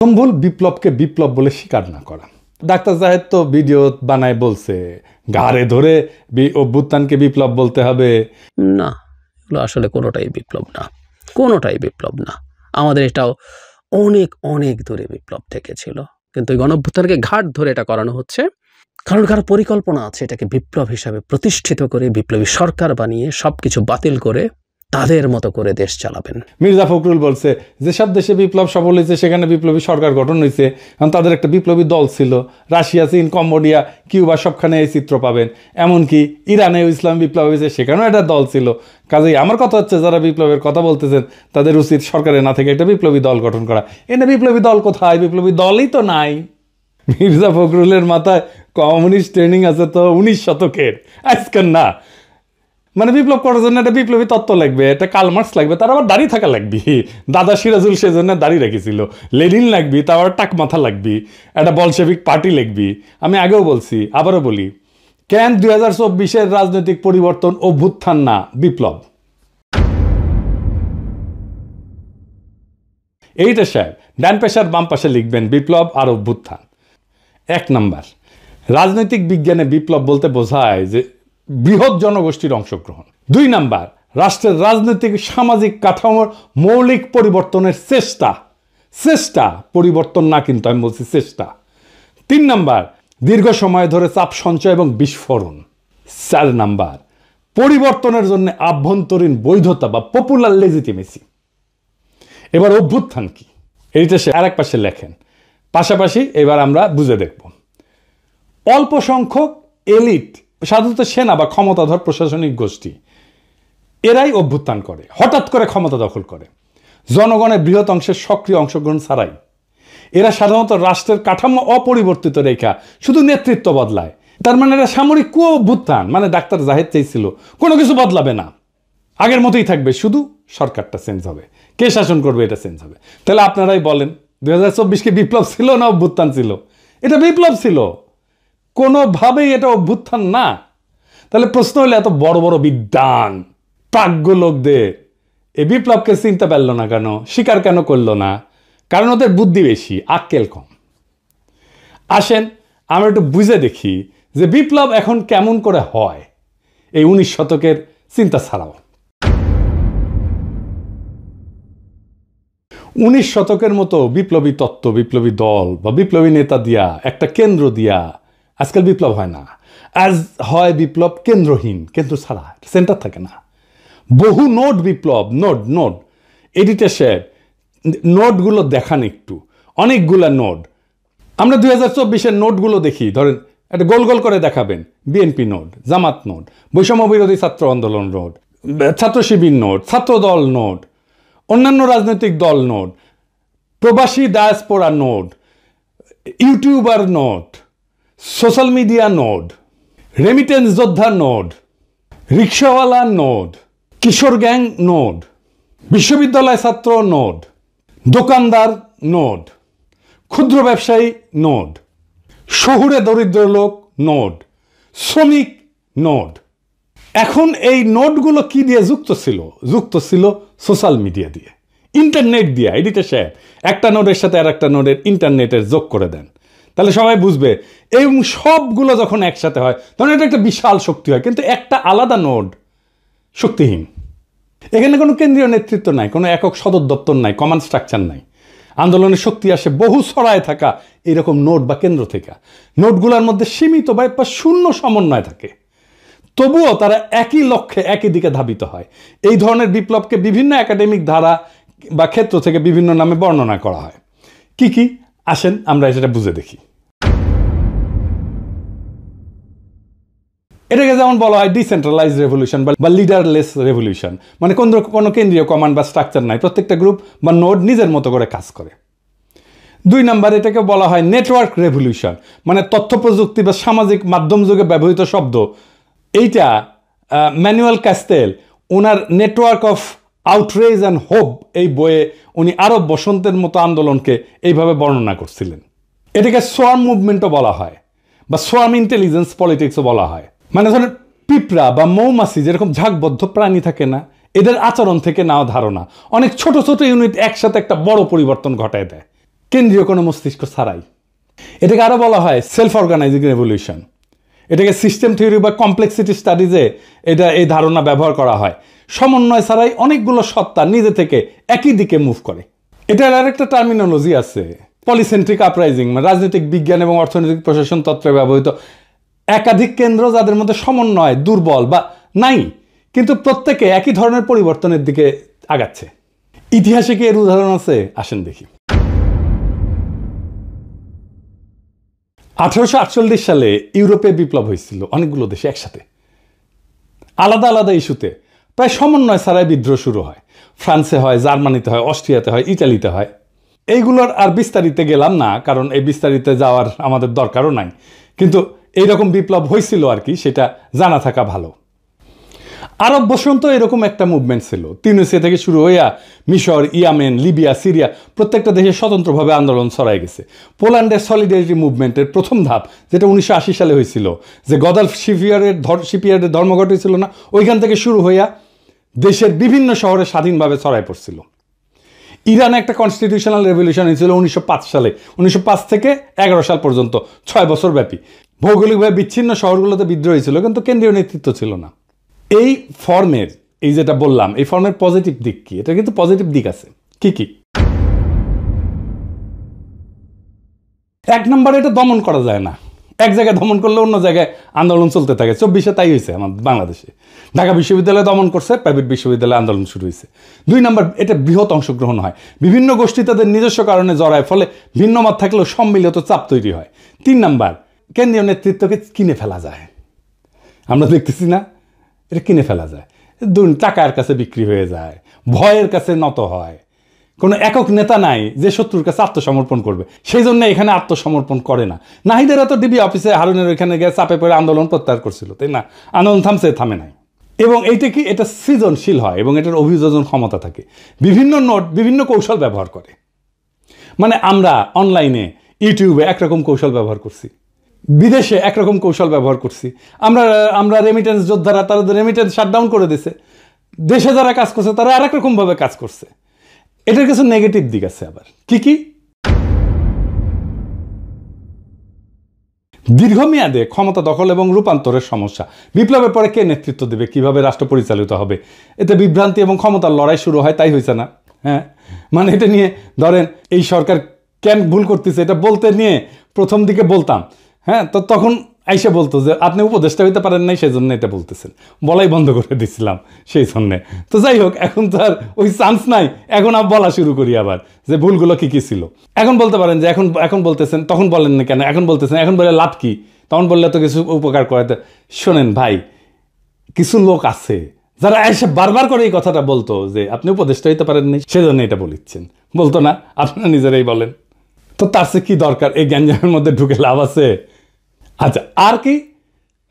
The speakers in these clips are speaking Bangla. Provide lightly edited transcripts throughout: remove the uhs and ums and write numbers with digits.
প্রথম ভুল বিপ্লবকে বিপ্লব বলে স্বীকার না করা। ডাক্তার জাহেদ তো ভিডিও বানায় বলছে ঘাড়ে ধরে অভ্যুত্থানকে বিপ্লব বলতে হবে না, এগুলো আসলে কোনোটাই বিপ্লব না, কোনোটাই বিপ্লব না। আমাদের এটাও অনেক অনেক দূরে বিপ্লব থেকে ছিল, কিন্তু এই গণঅভ্যুত্থানকে ঘাট ধরে এটা করানো হচ্ছে কারণ কারো পরিকল্পনা আছে এটাকে বিপ্লব হিসাবে প্রতিষ্ঠিত করে বিপ্লবী সরকার বানিয়ে সবকিছু বাতিল করে তাদের মতো করে দেশ চালাবেন। মির্জা ফখরুল বলছে যেসব দেশে বিপ্লব সফল হয়েছে সেখানে বিপ্লবী সরকার গঠন হয়েছে, কারণ তাদের একটা বিপ্লবী দল ছিল। রাশিয়া, চীন, কম্বোডিয়া, কিউবা সবখানে এই চিত্র পাবেন। এমনকি ইরানেও ইসলাম বিপ্লব হয়েছে, সেখানেও একটা দল ছিল। কাজেই আমার কথা হচ্ছে যারা বিপ্লবের কথা বলতেছেন তাদের উচিত সরকারে না থেকে একটা বিপ্লবী দল গঠন করা। এনে বিপ্লবী দল কোথায়? বিপ্লবী দলই তো নাই। মির্জা ফখরুলের মাথায় কমিউনিস্ট ট্রেনিং আছে তো 19 শতকের, আজকাল না। মানে বিপ্লব করার জন্য একটা বিপ্লবী তত্ত্ব লাগবে, একটা কার্ল মার্কস লাগবে, তার আবার দাড়ি থাকা লাগবে। দাদা সিরাজুল সেজন্য দাড়ি রেখেছিল। লেনিন লাগবি, তার আবার টাক মাথা লাগবি, একটা বলশেভিক পার্টি লাগবি। আমি আগেও বলছি, আবারও বলি, কেন 2024-এর রাজনৈতিক পরিবর্তন অভ্যুত্থান না বিপ্লব? এইটা সাহেব ডান পেশার বাম পাশে লিখবেন বিপ্লব আর অভ্যুত্থান। 1 নাম্বার, রাজনৈতিক বিজ্ঞানে বিপ্লব বলতে বোঝায় যে বৃহৎ জনগোষ্ঠীর অংশগ্রহণ। 2 নাম্বার, রাষ্ট্রের রাজনৈতিক সামাজিক কাঠামোর মৌলিক পরিবর্তনের চেষ্টা, পরিবর্তন না, কিন্তু আমি বলছি চেষ্টা। 3 নাম্বার, দীর্ঘ সময় ধরে চাপ সঞ্চয় এবং বিস্ফোরণ। 4 নাম্বার, পরিবর্তনের জন্য আভ্যন্তরীণ বৈধতা বা পপুলার লেজিটিমেসি। এবার অভ্যুত্থান কি, এইটা সে আরেক পাশে লেখেন। পাশাপাশি এবার আমরা বুঝে দেখব। অল্প সংখ্যক এলিট, সাধারণত সেনা বা ক্ষমতাধর প্রশাসনিক গোষ্ঠী, এরাই অভ্যুত্থান করে, হঠাৎ করে ক্ষমতা দখল করে জনগণের বৃহৎ অংশের সক্রিয় অংশগ্রহণ ছাড়াই। এরা সাধারণত রাষ্ট্রের কাঠামো অপরিবর্তিত রেখা শুধু নেতৃত্ব বদলায়। তার মানে এরা সামরিক অভ্যুত্থান, মানে ডাক্তার জাহেদ চাইছিল কোনো কিছু বদলাবে না, আগের মতোই থাকবে, শুধু সরকারটা চেঞ্জ হবে, কে শাসন করবে এটা চেঞ্জ হবে। তাহলে আপনারাই বলেন 2024 কি বিপ্লব ছিল না অভ্যুত্থান ছিল? এটা বিপ্লব ছিল, কোনোভাবেই এটা অভ্যুত্থান না। তাহলে প্রশ্ন হলে এত বড় বড় বিদ্বান প্রাজ্ঞ লোকদের এই বিপ্লবকে চিনতে পারল না কেন, স্বীকার কেন করলো না? কারণ ওদের বুদ্ধি বেশি, আক্কেল কম। আসেন আমরা একটু বুঝে দেখি যে বিপ্লব এখন কেমন করে হয় এই 19 শতকের চিন্তা ছাড়াও। 19 শতকের মতো বিপ্লবী তত্ত্ব, বিপ্লবী দল বা বিপ্লবী নেতা দিয়া, একটা কেন্দ্র দিয়া আজকাল বিপ্লব হয় না। আজ হয় বিপ্লব কেন্দ্রহীন, কেন্দ্র ছাড়া, সেন্টার থাকে না। বহু নোট বিপ্লব, নোট এডিটর সাহেব নোটগুলো দেখান একটু, অনেকগুলা নোট। আমরা 2024-এর নোটগুলো দেখি, ধরেন একটা গোল গোল করে দেখাবেন, বিএনপি নোট, জামাত নোট, বৈষম্য বিরোধী ছাত্র আন্দোলন নোট, ছাত্র শিবির নোট, ছাত্রদল নোট, অন্যান্য রাজনৈতিক দল নোট, প্রবাসী diaspora note, YouTuber note, social media note, remittance যোদ্ধা নোট, রিক্সাওয়ালা নোট, কিশোর গ্যাং নোট, বিশ্ববিদ্যালয় ছাত্র নোট, দোকানদার নোট, ক্ষুদ্র ব্যবসায়ী নোট, শহুরে দরিদ্র লোক নোট, শ্রমিক নোট। এখন এই নোটগুলো কি দিয়ে যুক্ত ছিল সোশ্যাল মিডিয়া দিয়ে, ইন্টারনেট দিয়ে। এডিটর সাহেব একটা নোটের সাথে আর একটা নোটের ইন্টারনেটের যোগ করে দেন, তাহলে সবাই বুঝবে। এবং সবগুলো যখন একসাথে হয় তখন এটা একটা বিশাল শক্তি হয়। কিন্তু একটা আলাদা নোট শক্তিহীন। এখানে কোনো কেন্দ্রীয় নেতৃত্ব নাই, কোনো একক সদর দপ্তর নাই, কমান্ড স্ট্রাকচার নাই। আন্দোলনের শক্তি আসে বহু ছড়ায় থাকা এরকম নোট বা কেন্দ্র থেকে। নোটগুলোর মধ্যে সীমিত বা শূন্য সমন্বয় থাকে, তবুও তারা একই লক্ষ্যে একই দিকে ধাবিত হয়। এই ধরনের বিপ্লবকে বিভিন্ন একাডেমিক ধারা বা ক্ষেত্র থেকে বিভিন্ন নামে বর্ণনা করা হয়। কি কি আসেন আমরা সেটা বুঝে দেখি। এটাকে যেমন বলা হয় ডিসেন্ট্রালাইজ রেভলিউশন বা লিডারলেস রেভলিউশন, মানে কোনো কেন্দ্রীয় কমান্ড বা স্ট্রাকচার নাই, প্রত্যেকটা গ্রুপ বা নোড নিজের মতো করে কাজ করে। 2 নাম্বার, এটাকে বলা হয় নেটওয়ার্ক রেভলিউশন, মানে তথ্য প্রযুক্তি বা সামাজিক মাধ্যম যুগে ব্যবহৃত শব্দ। এইটা Manuel castle owner network of outrage and hope এই বইয়ে উনি আরব বসন্তের মতো আন্দোলনকে এইভাবে বর্ণনা করছিলেন। এটাকে সোয়ার্ম মুভমেন্টও বলা হয় বা সোয়ার্ম ইন্টেলিজেন্স পলিটিক্সও বলা হয়। মানে ধরেন পিঁপড়া বা মৌমাছি যেরকম ঝাঁকবদ্ধ প্রাণী থাকে না, এদের আচরণ থেকে নেওয়া ধারণা, অনেক ছোট ছোট ইউনিট একসাথে একটা বড় পরিবর্তন ঘটায় দেয়। কেন্দ্রীয় কোনো মস্তিষ্ক ছাড়াই। এটাকে আরও বলা হয় সেলফ অর্গানাইজিং রেভলিউশন। এটাকে সিস্টেম থিওরি বা কমপ্লেক্সিটি স্টাডিজে এই ধারণা ব্যবহার করা হয়। সমন্বয় ছাড়াই অনেকগুলো সত্তা নিজে থেকে একই দিকে মুভ করে। এটার আরেকটা টার্মিনোলজি আছে, পলিসেন্ট্রিক আপরাইজিং, মানে রাজনৈতিক বিজ্ঞান এবং অর্থনৈতিক প্রশাসন তত্ত্বে ব্যবহৃত একাধিক কেন্দ্র যাদের মধ্যে সমন্বয় দুর্বল বা নাই, কিন্তু প্রত্যেকে একই ধরনের পরিবর্তনের দিকে আগাচ্ছে। ইতিহাসে কি এর উদাহরণ আছে? আসেন দেখি। 1848 সালে ইউরোপে বিপ্লব হয়েছিল অনেকগুলো দেশে একসাথে, আলাদা আলাদা ইস্যুতে। প্রায় সমন্বয় ছাড়াই বিদ্রোহ শুরু হয়। ফ্রান্সে হয়, জার্মানিতে হয়, অস্ট্রিয়াতে হয়, ইটালিতে হয়। এইগুলোর আর বিস্তারিতে গেলাম না, কারণ এই বিস্তারিতে যাওয়ার আমাদের দরকারও নাই, কিন্তু এইরকম বিপ্লব হয়েছিল আর কি, সেটা জানা থাকা ভালো। আরব বসন্ত এরকম একটা মুভমেন্ট ছিল। তিউনিসিয়া থেকে শুরু হইয়া মিশর, ইয়েমেন, লিবিয়া, সিরিয়া প্রত্যেকটা দেশে স্বতন্ত্রভাবে আন্দোলন ছড়াই গেছে। পোল্যান্ডের সলিডারিটি মুভমেন্টের প্রথম ধাপ, যেটা 1980 সালে হয়েছিল, যে গদালফ শিপইয়ার্ডের ধর্মঘট হয়েছিল না, ওইখান থেকে শুরু হইয়া দেশের বিভিন্ন শহরে স্বাধীনভাবে ছড়াই পড়ছিল। ইরানে একটা কনস্টিটিউশনাল রেভলিউশন হয়েছিল 1905 সালে। 1905 থেকে 11 সাল পর্যন্ত 6 বছর ব্যাপী। ভৌগোলিকভাবে বিচ্ছিন্ন শহরগুলোতে বিদ্রোহ হয়েছিল, কিন্তু কেন্দ্রীয় নেতৃত্ব ছিল না। এই ফর্মের, এই যেটা বললাম, এই ফর্মের পজিটিভ দিক কি? এটা কিন্তু পজিটিভ দিক আছে। কি কি? এক নম্বরে এটা দমন করা যায় না। এক জায়গায় দমন করলে অন্য জায়গায় আন্দোলন চলতে থাকে। 24-এ তাই হয়েছে আমাদের বাংলাদেশে। ঢাকা বিশ্ববিদ্যালয় দমন করছে, প্রাইভেট বিশ্ববিদ্যালয়ে আন্দোলন শুরু হয়েছে। 2 নম্বর, এটা বৃহৎ অংশগ্রহণ হয়। বিভিন্ন গোষ্ঠী তাদের নিজস্ব কারণে জড়ায়, ফলে ভিন্ন মত থাকলেও সম্মিলিত চাপ তৈরি হয়। 3 নম্বর, কেন্দ্রীয় নেতৃত্বকে কিনে ফেলা যায়। আমরা দেখতেছি না, এটা কিনে ফেলা যায়। টাকার কাছে বিক্রি হয়ে যায়, ভয়ের কাছে নত হয়। কোনো একক নেতা নাই যে শত্রুর কাছে আত্মসমর্পণ করবে, সেই জন্য এখানে আত্মসমর্পণ করে না। নাহিদেরা তো ডিবি অফিসে হারুনের ওইখানে গিয়ে চাপে পড়ে আন্দোলন প্রত্যাহার করছিল, তাই না? আন্দোলন থামে নাই। এবং এইটা কি, এটা সৃজনশীল হয় এবং এটার অভিযোজন ক্ষমতা থাকে। বিভিন্ন নোট বিভিন্ন কৌশল ব্যবহার করে। মানে আমরা অনলাইনে ইউটিউবে একরকম কৌশল ব্যবহার করছি, বিদেশে একরকম কৌশল ব্যবহার করছি। আমরা রেমিটেন্স যোদ্ধারা, তারা রেমিটেন্স শাটডাউন করে দিছে। দেশে যারা কাজ করছে তারা আর একরকমভাবে কাজ করছে। এটার কিছু নেগেটিভ দিক আছে আবার। কি কি? দীর্ঘমেয়াদে ক্ষমতা দখল এবং রূপান্তরের সমস্যা। বিপ্লবের পরে কে নেতৃত্ব দেবে, কিভাবে রাষ্ট্র পরিচালিত হবে, এতে বিভ্রান্তি এবং ক্ষমতার লড়াই শুরু হয়। তাই হয়েছে না? হ্যাঁ, মানে এটা নিয়ে ধরেন এই সরকার কেন ভুল করতেছে, এটা বলতে নিয়ে প্রথম দিকে বলতাম, হ্যাঁ, তো তখন আইসা বলতো যে আপনি উপদেষ্টা হইতে পারেন নাই, সেই জন্য এটা বলতেছেন। বলাই বন্ধ করে দিছিলাম সেই জন্যে। তো যাই হোক, এখন তো আর ওই চান্স নাই। এখন বলা শুরু করি আবার যে ভুলগুলো কি কি ছিল। এখন বলতে পারেন যে এখন বলতেছেন, তখন বলেন না কেন? এখন বলতেছেন, এখন বলে লাভ কি? তখন বললে তো কিছু উপকার করে। শোনেন ভাই, কিছু লোক আছে যারা এসে বারবার করে এই কথাটা বলতো যে আপনি উপদেষ্টা হইতে পারেন নাই, সেজন্য এটা বলিচ্ছেন। বলতো না? আপনারা নিজেরাই বলেন। তো তার চেয়ে কি দরকার? এই গ্যাঞ্জামের মধ্যে ঢুকে লাভ আছে? আচ্ছা, আর কি?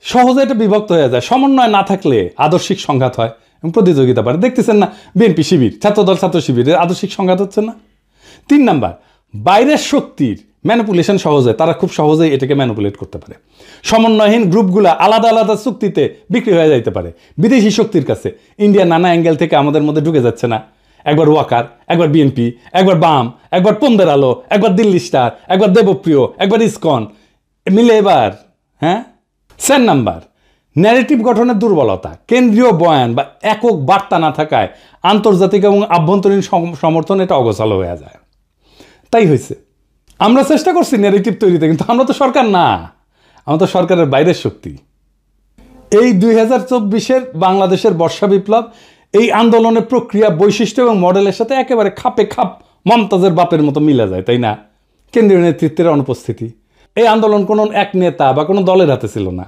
সহজে এটা বিভক্ত হয়ে যায়। সমন্বয় না থাকলে আদর্শিক সংঘাত হয় এবং প্রতিযোগিতা বাড়ে। দেখতেছেন না, বিএনপি শিবির, ছাত্রদল ছাত্র শিবিরের আদর্শিক সংঘাত হচ্ছে না? 3 নাম্বার, বাইরের শক্তির ম্যানিপুলেশন সহজে, তারা খুব সহজেই এটাকে ম্যানিপুলেট করতে পারে। সমন্বয়হীন গ্রুপগুলা আলাদা আলাদা চুক্তিতে বিক্রি হয়ে যাইতে পারে বিদেশি শক্তির কাছে। ইন্ডিয়া নানা অ্যাঙ্গেল থেকে আমাদের মধ্যে ঢুকে যাচ্ছে না। একবার ওয়াকার, একবার বিএনপি, একবার বাম, একবার পন্দের আলো, একবার দিল্লি স্টার, একবার দেবপ্রিয়, একবার ইসকন মিলে এবার। হ্যাঁ। 4 নাম্বার, ন্যারেটিভ গঠনের দুর্বলতা। কেন্দ্রীয় বয়ান বা একক বার্তা না থাকায় আন্তর্জাতিক এবং আভ্যন্তরীণ সমর্থন এটা অগোছালো হয়ে যায়। তাই হয়েছে। আমরা চেষ্টা করছি ন্যারেটিভ তৈরিতে, কিন্তু আমরা তো সরকার না, আমরা তো সরকারের বাইরের শক্তি। এই 2024-এর বাংলাদেশের বর্ষা বিপ্লব এই আন্দোলনের প্রক্রিয়া, বৈশিষ্ট্য এবং মডেলের সাথে একেবারে খাপে খাপ মমতাজের বাপের মতো মিলে যায়, তাই না? কেন্দ্রীয় নেতৃত্বের অনুপস্থিতি। এই আন্দোলন কোনো এক নেতা বা কোনো দলের হাতে ছিল না,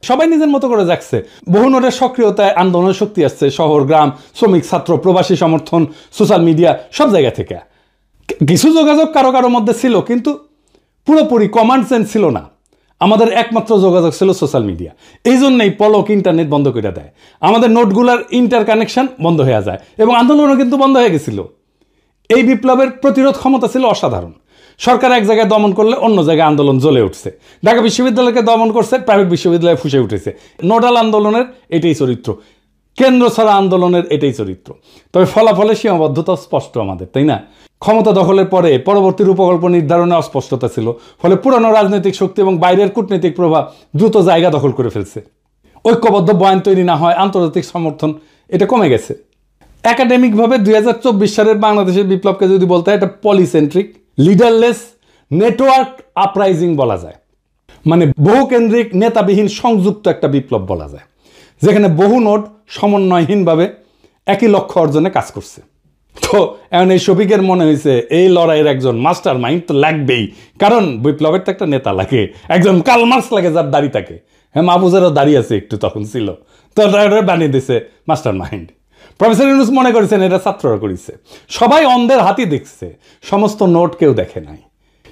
সবাই নিজের মতো করে যাচ্ছে। বহু নোটের সক্রিয়তায় আন্দোলনের শক্তি আসছে শহর, গ্রাম, শ্রমিক, ছাত্র, প্রবাসী সমর্থন, সোশ্যাল মিডিয়া, সব জায়গা থেকে। কিছু যোগাযোগ কারো কারোর মধ্যে ছিল, কিন্তু পুরোপুরি কমান্ড সেন্স ছিল না। আমাদের একমাত্র যোগাযোগ ছিল সোশ্যাল মিডিয়া। এই জন্যই পলক ইন্টারনেট বন্ধ করে দেয়, আমাদের নোটগুলার ইন্টার কানেকশন বন্ধ হয়ে যায় এবং আন্দোলনও কিন্তু বন্ধ হয়ে গেছিল। এই বিপ্লবের প্রতিরোধ ক্ষমতা ছিল অসাধারণ। সরকার এক জায়গায় দমন করলে অন্য জায়গায় আন্দোলন জ্বলে উঠছে। ঢাকা বিশ্ববিদ্যালয়কে দমন করছে, প্রাইভেট বিশ্ববিদ্যালয়ে ফুসে উঠেছে। নোডাল আন্দোলনের এটাই চরিত্র। কেন্দ্র ছাড়া আন্দোলনের এটাই চরিত্র। তবে ফলাফলের সীমাবদ্ধতা স্পষ্ট আমাদের, তাই না? ক্ষমতা দখলের পরে পরবর্তী রূপকল্প নির্ধারণে অস্পষ্টতা ছিল, ফলে পুরানো রাজনৈতিক শক্তি এবং বাইরের কূটনৈতিক প্রভাব দ্রুত জায়গা দখল করে ফেলছে। ঐক্যবদ্ধ বয়ান তৈরি না হয়, আন্তর্জাতিক সমর্থন এটা কমে গেছে। একাডেমিকভাবে 2024 সালের বাংলাদেশের বিপ্লবকে যদি বলতে হয়, এটা পলিসেন্ট্রিক, লিডারলেস, নেটওয়ার্ক আপরাইজিং বলা যায়। মানে বহুকেন্দ্রিক, নেতাবিহীন, সংযুক্ত একটা বিপ্লব বলা যায়, যেখানে বহু নোট সমন্বয়হীনভাবে একই লক্ষ্য অর্জনে কাজ করছে। তো এখন এই শফিকের মনে হয়েছে এই লড়াইয়ের একজন মাস্টার মাইন্ড তো লাগবেই, কারণ বিপ্লবের তো একটা নেতা লাগে, একজন কার্ল মার্কস লাগে যার দাড়ি থাকে। হ্যাঁ, মাহফুজেরও দাড়ি আছে, একটু তখন ছিল, তো বানিয়ে দিছে মাস্টার মাইন্ড। প্রফেসর ইউনূস মনে করেছেন এটা ছাত্ররা করেছে, সবাই অন্ধের হাতি দেখছে, সমস্ত নোট কেউ দেখে নাই।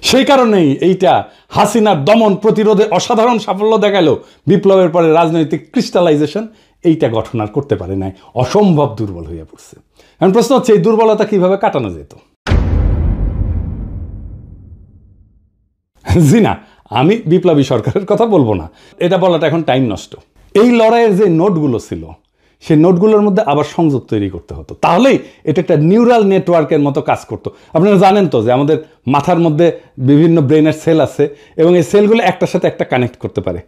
সেই কারণেই এইটা হাসিনার দমন প্রতিরোধে অসাধারণ সাফল্য দেখালো, বিপ্লবের পরে রাজনৈতিক ক্রিস্টালাইজেশন এইটা গঠন আর করতে পারে নাই, অসম্ভব দুর্বল হয়ে পড়ছে। এখন প্রশ্ন হচ্ছে এই দুর্বলতা কিভাবে কাটানো যেত? জি না, আমি বিপ্লবী সরকারের কথা বলবো না, এটা বলাটা এখন টাইম নষ্ট। এই লড়াইয়ের যে নোটগুলো ছিল, সেই নোটগুলোর মধ্যে আবার সংযোগ তৈরি করতে হতো, তাহলেই এটা একটা নিউরাল নেটওয়ার্কের মতো কাজ করতো। আপনারা জানেন তো যে আমাদের মাথার মধ্যে বিভিন্ন ব্রেনের সেল আছে, এবং এই সেলগুলো একটার সাথে একটা কানেক্ট করতে পারে,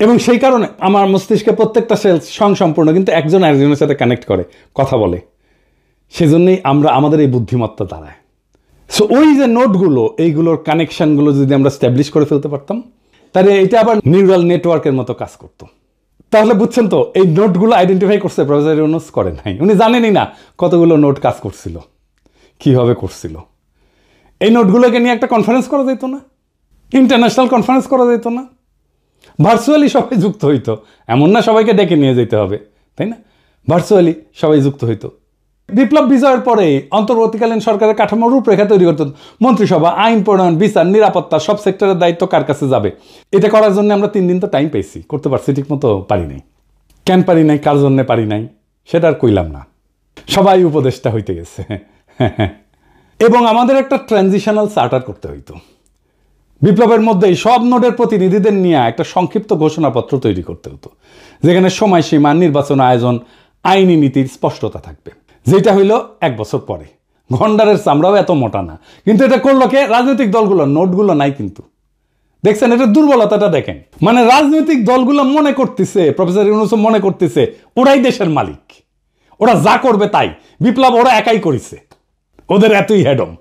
এবং সেই কারণে আমার মস্তিষ্কে প্রত্যেকটা সেল স্বয়ংসম্পূর্ণ, কিন্তু একজন আরেকজনের সাথে কানেক্ট করে, কথা বলে। সেজন্যই আমরা আমাদের এই বুদ্ধিমত্তা দাঁড়ায়। সো ওই যে নোটগুলো, এইগুলোর কানেকশনগুলো যদি আমরা স্ট্যাবলিশ করে ফেলতে পারতাম, তাহলে এটা আবার নিউরাল নেটওয়ার্কের মতো কাজ করতো। তাহলে বুঝছেন তো, এই নোটগুলো আইডেন্টিফাই করছে প্রফেসর ইউনূস, করে নাই। উনি জানেনই না কতগুলো নোট কাজ করছিল, কিভাবে করছিল। এই নোটগুলোকে নিয়ে একটা কনফারেন্স করা যেত না? ইন্টারন্যাশনাল কনফারেন্স করা যেত না? ভার্চুয়ালি সবাই যুক্ত হইতো, এমন না সবাইকে ডেকে নিয়ে যেতে হবে, তাই না? ভার্চুয়ালি সবাই যুক্ত হইতো। বিপ্লব বিজয়ের পরে অন্তর্বর্তীকালীন সরকারের কাঠামোর রূপরেখা তৈরি করতে মন্ত্রিসভা, আইন প্রণয়ন, বিচার, নিরাপত্তা, সব সেক্টরের দায়িত্ব কার কাছে যাবে, এটা করার জন্য আমরা 3 দিন তো টাইম পেয়েছি, করতে পারছি ঠিক মতো পারি নাই। কেন পারি নাই, কার জন্য পারি নাই, সেটা আর কইলাম না, সবাই উপদেষ্টা হইতে গেছে। এবং আমাদের একটা ট্রানজিশনাল চার্টার করতে হইতো। বিপ্লবের মধ্যেই সব নোডের প্রতিনিধিদের নিয়ে একটা সংক্ষিপ্ত ঘোষণাপত্র তৈরি করতে হতো, যেখানে সময়সীমা, নির্বাচন আয়োজন, আইনি নীতির স্পষ্টতা থাকবে, যেটা হইল 1 বছর পরে। গন্ডারের চামড়াও এত মোটা না, কিন্তু এটা করলো কে? রাজনৈতিক দলগুলো। নোটগুলো নাই কিন্তু। দেখছেন এটা দুর্বলতাটা দেখেন। মানে রাজনৈতিক দলগুলো মনে করতেছে, প্রফেসর ইউনূস মনে করতেছে ওরাই দেশের মালিক, ওরা যা করবে তাই। বিপ্লব ওরা একাই করেছে, ওদের এতই হেডম্প,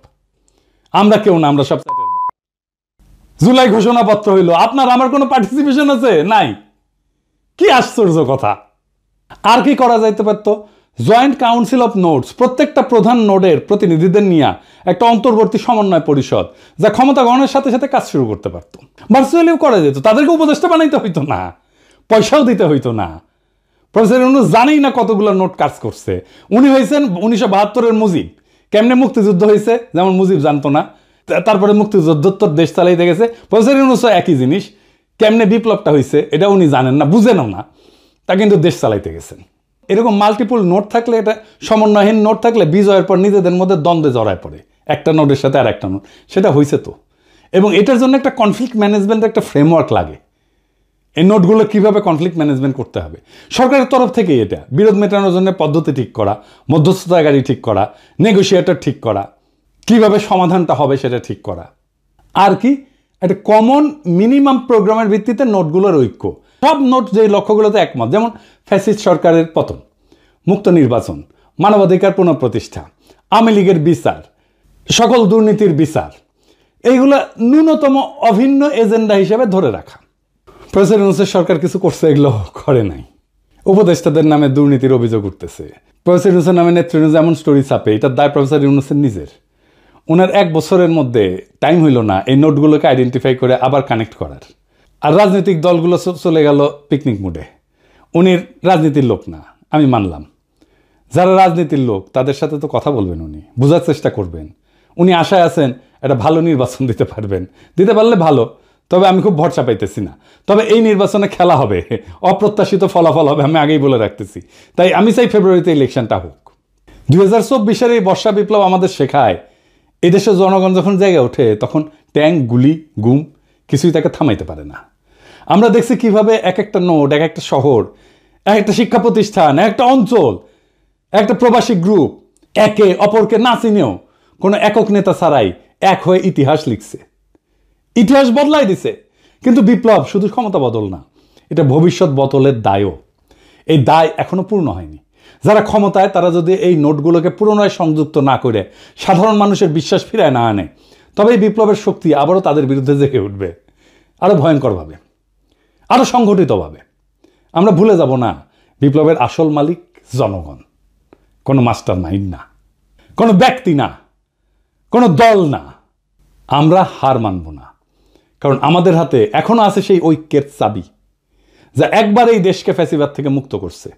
আমরা কেউ না, আমরা সব। জুলাই ঘোষণাপত্র হইল, আপনার আমার কোনো পার্টিসিপেশন আছে? নাই। কি আশ্চর্য কথা। আর কি করা যাইতে পারত? জয়েন্ট কাউন্সিল অফ নোটস, প্রত্যেকটা প্রধান নোডের প্রতিনিধিদের নিয়ে একটা অন্তর্বর্তী সমন্বয় পরিষদ, যা ক্ষমতা গ্রহণের সাথে সাথে কাজ শুরু করতে পারত। ভার্চুয়ালিও করা যেত, তাদেরকে উপদেষ্টা বানাইতে হইতো না, পয়সাও দিতে হইতো না। প্রফেসর ইউনূস জানেই না কতগুলো নোট কাজ করছে। উনি হয়েছেন 1972-এর মুজিব। কেমনে মুক্তিযুদ্ধ হয়েছে যেমন মুজিব জানতো না, তারপরে মুক্তিযুদ্ধোত্তর দেশ চালাইতে গেছে। প্রফেসর ইউনূসও একই জিনিস, কেমনে বিপ্লবটা হয়েছে এটা উনি জানেন না, বুঝেনও না, তা কিন্তু দেশ চালাইতে গেছেন। এরকম মাল্টিপল নোট থাকলে, এটা সমন্বয়হীন নোট থাকলে বিজয়ের পর নিজেদের মধ্যে দ্বন্দ্বে জড়ায় পড়ে, একটা নোটের সাথে আর একটা নোট। সেটা হয়েছে তো। এবং এটার জন্য একটা কনফ্লিক্ট ম্যানেজমেন্ট, একটা ফ্রেমওয়ার্ক লাগে। এই নোটগুলো কিভাবে কনফ্লিক্ট ম্যানেজমেন্ট করতে হবে, সরকারের তরফ থেকেই এটা বিরোধ মেটানোর জন্য পদ্ধতি ঠিক করা, মধ্যস্থতাকারী ঠিক করা, নেগোসিয়েটর ঠিক করা, কিভাবে সমাধানটা হবে সেটা ঠিক করা। আর কি একটা কমন মিনিমাম প্রোগ্রামের ভিত্তিতে নোটগুলোর ঐক্য। সব নোট যে লক্ষ্যগুলোতে একমত, যেমন ফ্যাসিস্ট সরকারের পতন, মুক্ত নির্বাচন, মানবাধিকার পুনঃপ্রতিষ্ঠা, আওয়ামী লীগের বিচার, সকল দুর্নীতির বিচার, এইগুলো ন্যূনতম অভিন্ন এজেন্ডা হিসেবে ধরে রাখা। প্রফেসর ইউনূসের সরকার কিছু করছে, এগুলো করে নাই। উপদেষ্টাদের নামে দুর্নীতির অভিযোগ উঠতেছে। প্রফেসর ইউনূসের নামে নেতৃত্ব যেমন স্টোরি ছাপে, এটার দায় প্রফেসর ইউনূসের নিজের। ওনার 1 বছরের মধ্যে টাইম হইল না এই নোটগুলোকে আইডেন্টিফাই করে আবার কানেক্ট করার। আর রাজনৈতিক দলগুলো চলে গেল পিকনিক মুডে। উনি রাজনীতির লোক না, আমি মানলাম। যারা রাজনীতির লোক তাদের সাথে তো কথা বলবেন, উনি বোঝার চেষ্টা করবেন। উনি আশায় আছেন একটা ভালো নির্বাচন দিতে পারবেন, দিতে পারলে ভালো। তবে আমি খুব ভরসা পাইতেছি না। তবে এই নির্বাচনে খেলা হবে, অপ্রত্যাশিত ফলাফল হবে, আমি আগেই বলে রাখতেছি। তাই আমি চাই ফেব্রুয়ারিতে ইলেকশনটা হোক। 2024-এর এই বর্ষা বিপ্লব আমাদের শেখায়, এদেশের জনগণ যখন জেগে ওঠে তখন ট্যাঙ্ক, গুলি, গুম কিছুই তাকে থামাইতে পারে না। আমরা দেখছি কিভাবে এক একটা নোট, এক একটা শহর একটা শিক্ষা প্রতিষ্ঠান, একটা অঞ্চল, একটা প্রবাসী গ্রুপ একে অপরকে না চিনেও কোনো একক নেতা ছাড়াই এক হয়ে ইতিহাস লিখছে, ইতিহাস বদলাই দিছে। কিন্তু বিপ্লব শুধু ক্ষমতা বদল না, এটা ভবিষ্যৎ বদলের দায়ও। এই দায় এখনো পূর্ণ হয়নি। যারা ক্ষমতায় তারা যদি এই নোটগুলোকে পুনরায় সংযুক্ত না করে সাধারণ মানুষের বিশ্বাস ফিরায় না আনে, তবে এই বিপ্লবের শক্তি আবারও তাদের বিরুদ্ধে জেগে উঠবে, আরো ভয়ঙ্করভাবে, আরো সংগঠিতভাবে। আমরা ভুলে যাব না, বিপ্লবের আসল মালিক জনগণ, কোনো মাস্টার মাইন্ড না, কোনো ব্যক্তি না, কোনো দল না। আমরা হার মানব না, কারণ আমাদের হাতে এখনো আছে সেই ঐক্যের চাবি, যা একবার এই দেশকে ফ্যাসিবাদ থেকে মুক্ত করছে।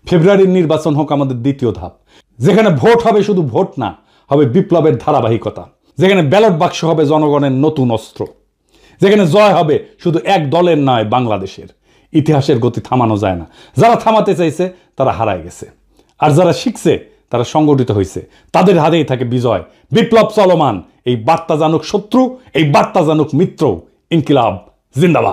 ফেব্রুয়ারির নির্বাচন হোক আমাদের দ্বিতীয় ধাপ, যেখানে ভোট হবে শুধু ভোট না, হবে বিপ্লবের ধারাবাহিকতা, যেখানে ব্যালট বাক্স হবে জনগণের নতুন অস্ত্র, যেখানে জয় হবে শুধু এক দলের নয়, বাংলাদেশের। ইতিহাসের গতি থামানো যায় না। যারা থামাতে চাইছে তারা হারায় গেছে, আর যারা শিখছে তারা সংগঠিত হয়েছে, তাদের হাতেই থাকে বিজয়। বিপ্লব চলমান, এই বার্তা জানুক শত্রু, এই বার্তা জানুক মিত্র। ইনকিলাব জিন্দাবাদ।